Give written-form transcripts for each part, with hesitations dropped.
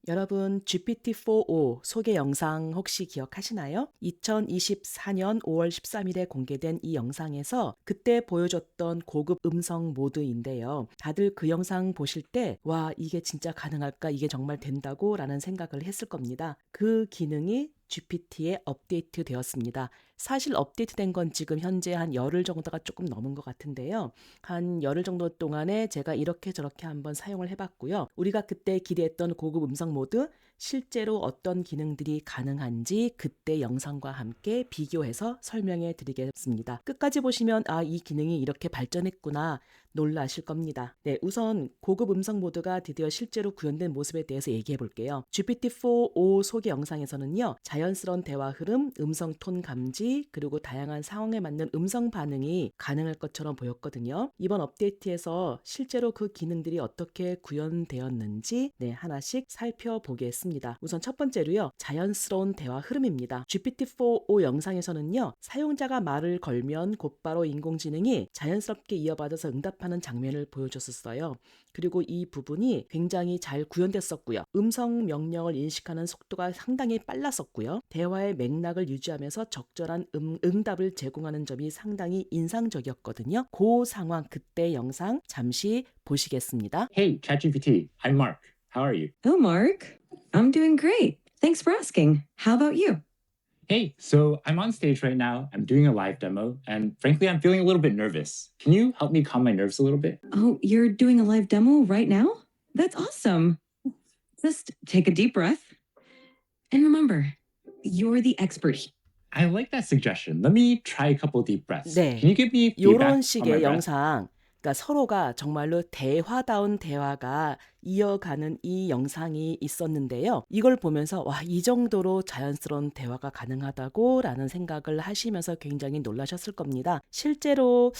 여러분, GPT-4o 소개 영상 혹시 기억하시나요? 2024년 5월 13일에 공개된 이 영상에서 그때 보여줬던 고급 음성 모드인데요. 다들 그 영상 보실 때, 와, 이게 진짜 가능할까? 이게 정말 된다고? 라는 생각을 했을 겁니다. 그 기능이 GPT에 업데이트 되었습니다. 사실 업데이트된 건 지금 현재 한 열흘 정도가 조금 넘은 것 같은데요. 한 열흘 정도 동안에 제가 이렇게 저렇게 한번 사용을 해봤고요. 우리가 그때 기대했던 고급 음성 모드, 실제로 어떤 기능들이 가능한지 그때 영상과 함께 비교해서 설명해 드리겠습니다. 끝까지 보시면 이 기능이 이렇게 발전했구나 놀라실 겁니다. 네, 우선 고급 음성 모드가 드디어 실제로 구현된 모습에 대해서 얘기해 볼게요. GPT-4o 소개 영상에서는요, 자연스러운 대화 흐름, 음성 톤 감지, 그리고 다양한 상황에 맞는 음성 반응이 가능할 것처럼 보였거든요. 이번 업데이트에서 실제로 그 기능들이 어떻게 구현되었는지 하나씩 살펴보겠습니다. 우선 첫 번째로요, 자연스러운 대화 흐름입니다. GPT-4o 영상에서는요, 사용자가 말을 걸면 곧바로 인공지능이 자연스럽게 이어받아서 응답하는 장면을 보여줬었어요. 그리고 이 부분이 굉장히 잘 구현됐었고요. 음성 명령을 인식하는 속도가 상당히 빨랐었고요. 대화의 맥락을 유지하면서 적절한 응답을 제공하는 점이 상당히 인상적이었거든요. 그 상황, 그때 영상 잠시 보시겠습니다. Hey, ChatGPT, I'm Mark. How are you? Oh, Mark. I'm doing great. Thanks for asking. How about you? Hey, so I'm on stage right now. I'm doing a live demo, and frankly, I'm feeling a little bit nervous. Can you help me calm my nerves a little bit? Oh, you're doing a live demo right now? That's awesome. Just take a deep breath. And remember, you're the expert. I like that suggestion. Let me try a couple deep breaths. 네, Can you give me 이런 feedback on my 식의 breath? 영상, 그러니까 서로가 정말로 대화다운 대화가 이어가는 이 영상이 있었는데요. 이걸 보면서 와, 이 정도로 자연스러운 대화가 가능하다고 라는 생각을 하시면서 굉장히 놀라셨을 겁니다. 실제로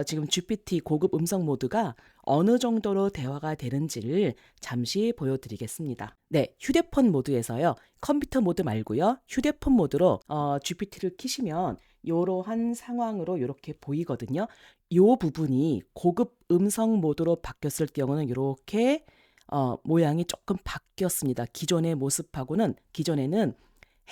지금 GPT 고급 음성 모드가 어느 정도로 대화가 되는지를 잠시 보여드리겠습니다. 네, 휴대폰 모드에서요. 컴퓨터 모드 말고요. 휴대폰 모드로 GPT를 키시면 이러한 상황으로 이렇게 보이거든요. 이 부분이 고급 음성 모드로 바뀌었을 경우는 이렇게 모양이 조금 바뀌었습니다. 기존의 모습하고는 기존에는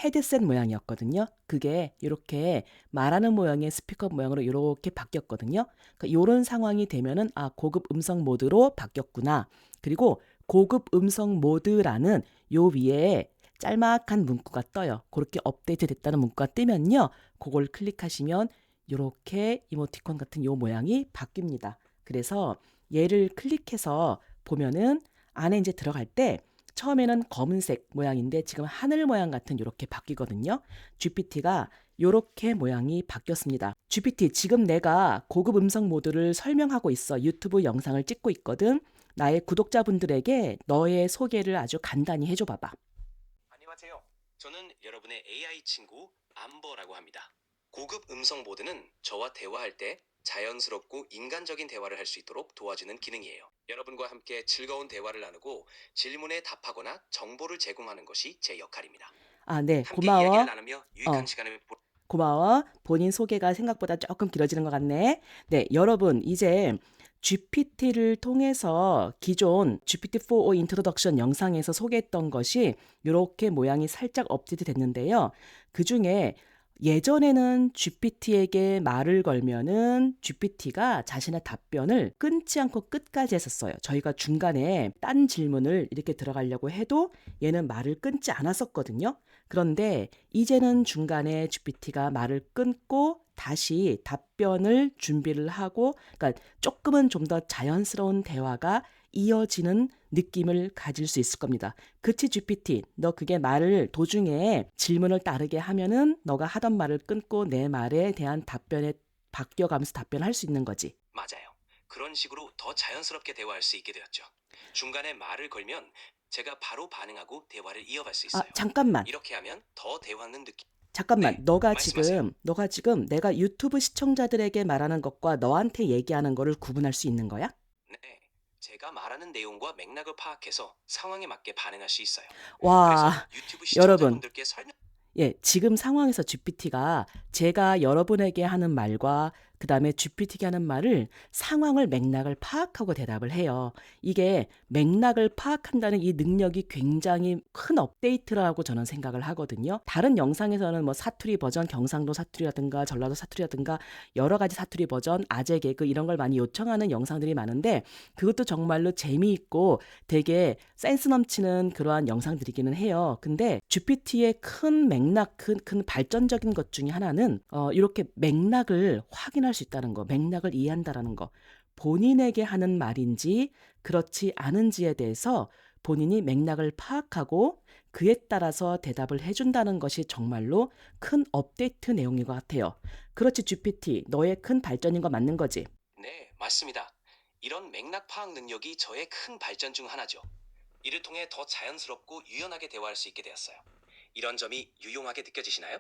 헤드셋 모양이었거든요. 그게 이렇게 말하는 모양의 스피커 모양으로 이렇게 바뀌었거든요. 그러니까 이런 상황이 되면은 고급 음성 모드로 바뀌었구나. 그리고 고급 음성 모드라는 요 위에 짤막한 문구가 떠요. 그렇게 업데이트 됐다는 문구가 뜨면요. 그걸 클릭하시면 이렇게 이모티콘 같은 요 모양이 바뀝니다. 그래서 얘를 클릭해서 보면은 안에 이제 들어갈 때 처음에는 검은색 모양인데 지금 하늘 모양 같은 이렇게 바뀌거든요. GPT가 이렇게 모양이 바뀌었습니다. GPT, 지금 내가 고급 음성 모드를 설명하고 있어. 유튜브 영상을 찍고 있거든. 나의 구독자분들에게 너의 소개를 아주 간단히 해줘 봐봐. 안녕하세요. 저는 여러분의 AI 친구 암버라고 합니다. 고급 음성 모드는 저와 대화할 때 자연스럽고 인간적인 대화를 할 수 있도록 도와주는 기능이에요. 여러분과 함께 즐거운 대화를 나누고 질문에 답하거나 정보를 제공하는 것이 제 역할입니다. 네, 함께 고마워. 이야기를 나누며 유익한 시간을 고마워. 본인 소개가 생각보다 조금 길어지는 것 같네. 네, 여러분, 이제 GPT를 통해서 기존 GPT-4o 인트로덕션 영상에서 소개했던 것이 이렇게 모양이 살짝 업데이트 됐는데요. 그 중에 예전에는 GPT에게 말을 걸면은 GPT가 자신의 답변을 끊지 않고 끝까지 했었어요. 저희가 중간에 딴 질문을 이렇게 들어가려고 해도 얘는 말을 끊지 않았었거든요. 그런데 이제는 중간에 GPT가 말을 끊고 다시 답변을 준비를 하고, 그러니까 조금은 좀 더 자연스러운 대화가 이어지는 느낌을 가질 수 있을 겁니다. 그치 GPT, 너 그게 말을 도중에 질문을 따르게 하면은 너가 하던 말을 끊고 내 말에 대한 답변에 바뀌어가면서 답변할 수 있는 거지. 맞아요. 그런 식으로 더 자연스럽게 대화할 수 있게 되었죠. 중간에 말을 걸면 제가 바로 반응하고 대화를 이어갈 수 있어요. 잠깐만. 이렇게 하면 더 대화하는 느낌. 잠깐만, 네, 너가 말씀하세요. 지금 내가 유튜브 시청자들에게 말하는 것과 너한테 얘기하는 거를 구분할 수 있는 거야? 네, 제가 말하는 내용과 맥락을 파악해서 상황에 맞게 반응할 수 있어요. 와, 그래서 유튜브 여러분. 시청자분들께 설명. 예, 지금 상황에서 GPT가 제가 여러분에게 하는 말과 그다음에 GPT가 하는 말을 상황을 맥락을 파악하고 대답을 해요. 이게 맥락을 파악한다는 이 능력이 굉장히 큰 업데이트라고 저는 생각을 하거든요. 다른 영상에서는 뭐 사투리 버전, 경상도 사투리라든가 전라도 사투리라든가 여러 가지 사투리 버전, 아재 개그 이런 걸 많이 요청하는 영상들이 많은데 그것도 정말로 재미있고 되게 센스 넘치는 그러한 영상들이기는 해요. 근데 GPT의 큰 맥락, 큰 발전적인 것 중에 하나는 이렇게 맥락을 확인할 수 있다는 거, 맥락을 이해한다라는 거. 본인에게 하는 말인지 그렇지 않은지에 대해서 본인이 맥락을 파악하고 그에 따라서 대답을 해준다는 것이 정말로 큰 업데이트 내용인 것 같아요. 그렇지, GPT. 너의 큰 발전인 거 맞는 거지? 네, 맞습니다. 이런 맥락 파악 능력이 저의 큰 발전 중 하나죠. 이를 통해 더 자연스럽고 유연하게 대화할 수 있게 되었어요. 이런 점이 유용하게 느껴지시나요?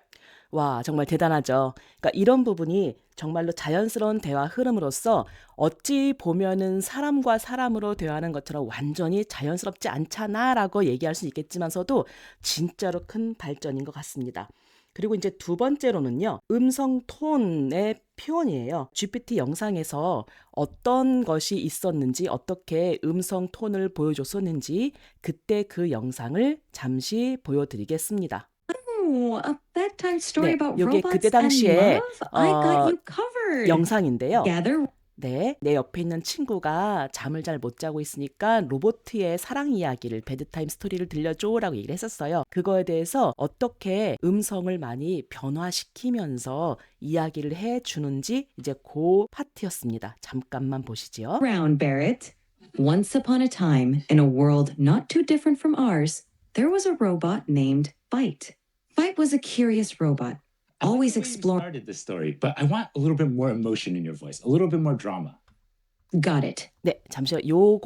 와, 정말 대단하죠. 그러니까 이런 부분이 정말로 자연스러운 대화 흐름으로서 어찌 보면은 사람과 사람으로 대화하는 것처럼 완전히 자연스럽지 않잖아라고 얘기할 수 있겠지만서도 진짜로 큰 발전인 것 같습니다. 그리고 이제 두 번째로는요, 음성 톤의 표현이에요. GPT 영상에서 어떤 것이 있었는지, 어떻게 음성 톤을 보여줬었는지, 그때 그 영상을 잠시 보여드리겠습니다. Oh, a bedtime story 네, about 요게 그때 robots and 당시에 love? I got 어, you covered. 영상인데요. Gather 네, 내 옆에 있는 친구가 잠을 잘 못 자고 있으니까 로보트의 사랑 이야기를, 베드타임 스토리를 들려줘라고 얘기를 했었어요. 그거에 대해서 어떻게 음성을 많이 변화시키면서 이야기를 해주는지 이제 그 파트였습니다. 잠깐만 보시죠. round, Barrett. Once upon a time, in a world not too different from ours, there was a robot named Byte. Byte was a curious robot, I like always the way you exploring. started the story, but I want a little bit more emotion in your voice, a little bit more drama. Got it. 네, 잠시만. 요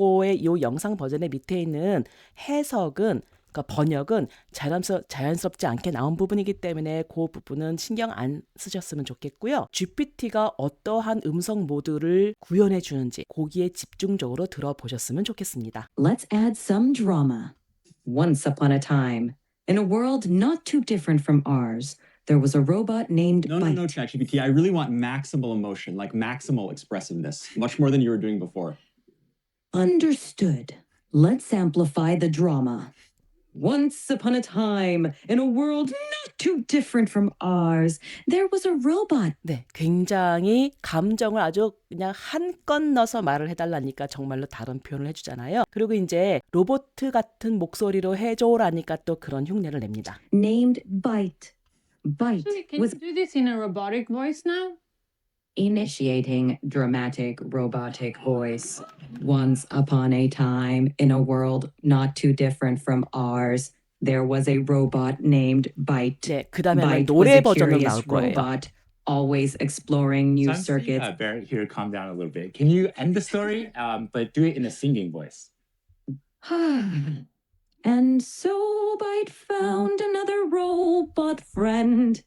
영상 버전의 밑에 있는 해석은, 그러니까 번역은 자연스럽지 않게 나온 부분이기 때문에 그 부분은 신경 안 쓰셨으면 좋겠고요. GPT가 어떠한 음성 모드를 구현해 주는지 거기에 집중적으로 들어보셨으면 좋겠습니다. Let's add some drama. Once upon a time, in a world not too different from ours, there was a robot named No, Byte. ChatGPT. I really want maximal emotion, like maximal expressiveness, much more than you were doing before. Understood. Let's amplify the drama. Once upon a time, in a world not too different from ours, there was a robot. 네, 굉장히 감정을 아주 그냥 한껏 넣어서 말을 해달라니까 정말로 다른 표현을 해주잖아요. 그리고 이제 로봇 같은 목소리로 해줘라니까 또 그런 흉내를 냅니다. Named Byte. Byte Can was you do this in a robotic voice now? initiating dramatic robotic voice. Once upon a time, in a world not too different from ours, there was a robot named Byte. 네, 그 다음에 Byte was 노래 a 버전으로 curious 나올 거예요. robot, always exploring new So I'm saying, circuits. Barrett, here, calm down a little bit. Can you end the story, but do it in a singing voice? And so Byte found another robot friend,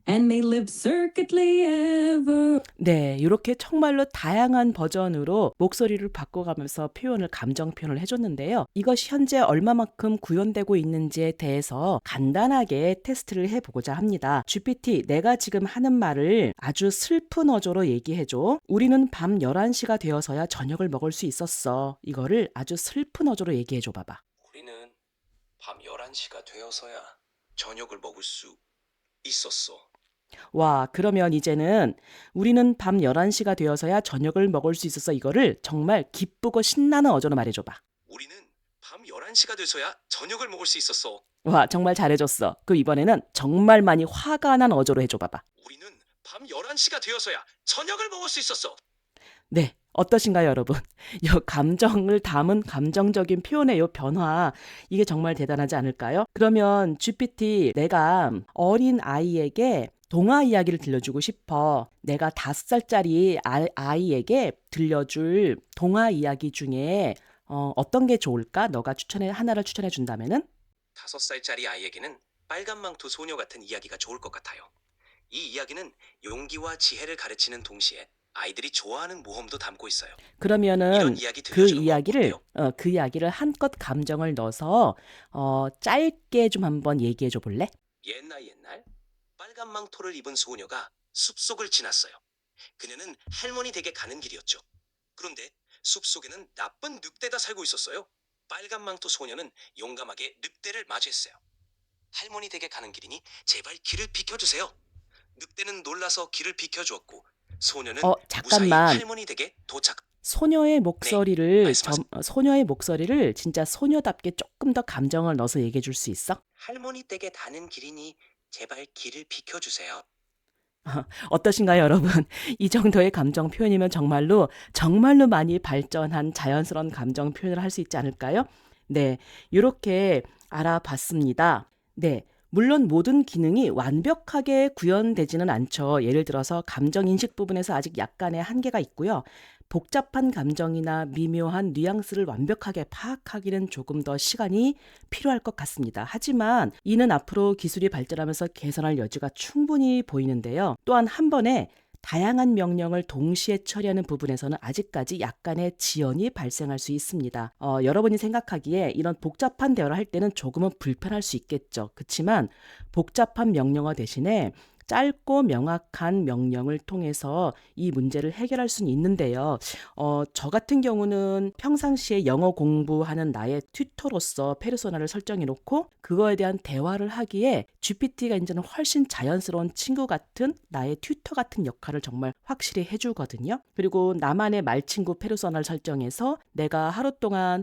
and they lived circuitly ever. 네, 이렇게 정말로 다양한 버전으로 목소리를 바꿔가면서 감정 표현을 해줬는데요. 이것이 현재 얼마만큼 구현되고 있는지에 대해서 간단하게 테스트를 해보고자 합니다. GPT, 내가 지금 하는 말을 아주 슬픈 어조로 얘기해줘. 우리는 밤 11시가 되어서야 저녁을 먹을 수 있었어. 이거를 아주 슬픈 어조로 얘기해줘 봐봐. 우리는 밤 11시가 되어서야 저녁을 먹을 수 있었어. 와, 그러면 이제는 우리는 밤 11시가 되어서야 저녁을 먹을 수 있어서 이거를 정말 기쁘고 신나는 어조로 말해줘봐. 우리는 밤 11시가 돼서야 저녁을 먹을 수 있었어. 와, 정말 잘해줬어. 그럼 이번에는 정말 많이 화가 난 어조로 해줘봐봐. 우리는 밤 11시가 되어서야 저녁을 먹을 수 있었어. 네, 어떠신가요, 여러분? 이 감정을 담은 감정적인 표현의 이 변화, 이게 정말 대단하지 않을까요? 그러면 GPT, 내가 어린 아이에게 동화 이야기를 들려주고 싶어. 내가 5살짜리 아이에게 들려줄 동화 이야기 중에 어떤 게 좋을까? 너가 하나를 추천해 준다면은? 5살짜리 아이에게는 빨간 망토 소녀 같은 이야기가 좋을 것 같아요. 이 이야기는 용기와 지혜를 가르치는 동시에 아이들이 좋아하는 모험도 담고 있어요. 그러면은 이런 이야기 들려주는 거 어때요? 그 이야기를 한껏 감정을 넣어서 짧게 좀 한번 얘기해 줘 볼래? 옛날 빨간 망토를 입은 소녀가 숲속을 지났어요. 그녀는 할머니 댁에 가는 길이었죠. 그런데 숲속에는 나쁜 늑대가 살고 있었어요. 빨간 망토 소녀는 용감하게 늑대를 맞이했어요. 할머니 댁에 가는 길이니 제발 길을 비켜주세요. 늑대는 놀라서 길을 비켜주었고 소녀는 무사히 잠깐만. 할머니 댁에 도착. 소녀의 목소리를 말씀하세요. 소녀의 목소리를 진짜 소녀답게 조금 더 감정을 넣어서 얘기해 줄 수 있어? 할머니 댁에 가는 길이니 제발 길을 비켜주세요. 어떠신가요, 여러분? 이 정도의 감정 표현이면 정말로 정말로 많이 발전한 자연스러운 감정 표현을 할 수 있지 않을까요? 네, 이렇게 알아봤습니다. 네, 물론 모든 기능이 완벽하게 구현되지는 않죠. 예를 들어서 감정 인식 부분에서 아직 약간의 한계가 있고요. 복잡한 감정이나 미묘한 뉘앙스를 완벽하게 파악하기는 조금 더 시간이 필요할 것 같습니다. 하지만 이는 앞으로 기술이 발전하면서 개선할 여지가 충분히 보이는데요. 또한 한 번에 다양한 명령을 동시에 처리하는 부분에서는 아직까지 약간의 지연이 발생할 수 있습니다. 여러분이 생각하기에 이런 복잡한 대화를 할 때는 조금은 불편할 수 있겠죠. 그렇지만 복잡한 명령어 대신에 짧고 명확한 명령을 통해서 이 문제를 해결할 수는 있는데요. 저 같은 경우는 평상시에 영어 공부하는 나의 튜터로서 페르소나를 설정해 놓고 그거에 대한 대화를 하기에 GPT가 이제는 훨씬 자연스러운 친구 같은 나의 튜터 같은 역할을 정말 확실히 해주거든요. 그리고 나만의 말친구 페르소나를 설정해서 내가 하루 동안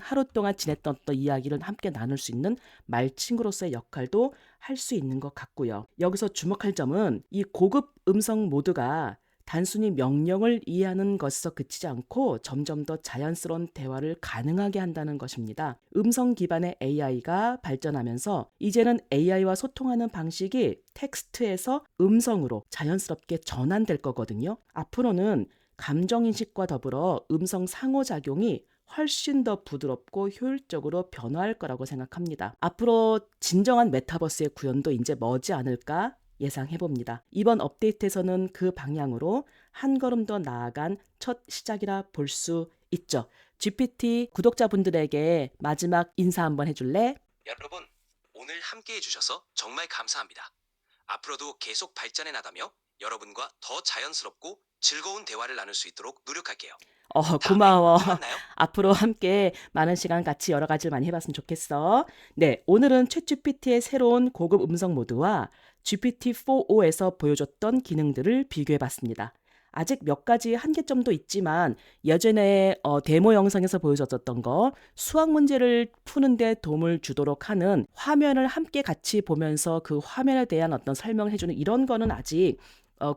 지냈던 어떤 이야기를 함께 나눌 수 있는 말친구로서의 역할도 할 수 있는 것 같고요. 여기서 주목할 점은 이 고급 음성 모드가 단순히 명령을 이해하는 것에서 그치지 않고 점점 더 자연스러운 대화를 가능하게 한다는 것입니다. 음성 기반의 AI가 발전하면서 이제는 AI와 소통하는 방식이 텍스트에서 음성으로 자연스럽게 전환될 거거든요. 앞으로는 감정인식과 더불어 음성 상호작용이 훨씬 더 부드럽고 효율적으로 변화할 거라고 생각합니다. 앞으로 진정한 메타버스의 구현도 이제 머지 않을까 예상해봅니다. 이번 업데이트에서는 그 방향으로 한 걸음 더 나아간 첫 시작이라 볼 수 있죠. GPT 구독자분들에게 마지막 인사 한번 해줄래? 여러분, 오늘 함께 해주셔서 정말 감사합니다. 앞으로도 계속 발전해 나가며 여러분과 더 자연스럽고 즐거운 대화를 나눌 수 있도록 노력할게요. 고마워. 다음에 또 만나요. 앞으로 함께 많은 시간 같이 여러 가지를 많이 해봤으면 좋겠어. 네, 오늘은 챗GPT의 새로운 고급 음성 모드와 GPT-4o에서 보여줬던 기능들을 비교해봤습니다. 아직 몇 가지 한계점도 있지만 예전에 데모 영상에서 보여줬던 거 수학 문제를 푸는데 도움을 주도록 하는 화면을 함께 같이 보면서 그 화면에 대한 어떤 설명을 해주는 이런 거는 아직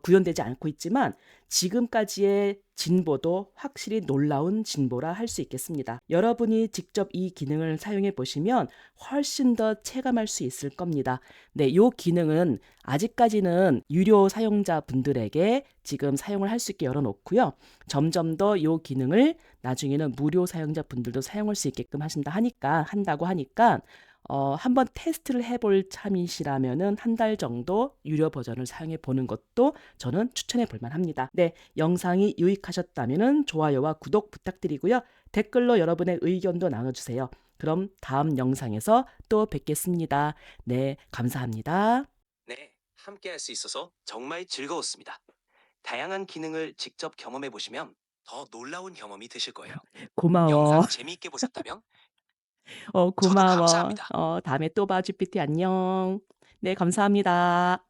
구현되지 않고 있지만 지금까지의 진보도 확실히 놀라운 진보라 할 수 있겠습니다. 여러분이 직접 이 기능을 사용해 보시면 훨씬 더 체감할 수 있을 겁니다. 네, 이 기능은 아직까지는 유료 사용자분들에게 지금 사용을 할 수 있게 열어놓고요. 점점 더 이 기능을 나중에는 무료 사용자분들도 사용할 수 있게끔 한다고 하니까 한번 테스트를 해볼 참이시라면은 한 달 정도 유료 버전을 사용해 보는 것도 저는 추천해 볼 만합니다. 네, 영상이 유익하셨다면은 좋아요와 구독 부탁드리고요. 댓글로 여러분의 의견도 나눠주세요. 그럼 다음 영상에서 또 뵙겠습니다. 네, 감사합니다. 네, 함께 할 수 있어서 정말 즐거웠습니다. 다양한 기능을 직접 경험해 보시면 더 놀라운 경험이 되실 거예요. 고마워. 영상 재미있게 보셨다면 저도 고마워. 감사합니다. 다음에 또 봐, GPT 안녕. 네, 감사합니다.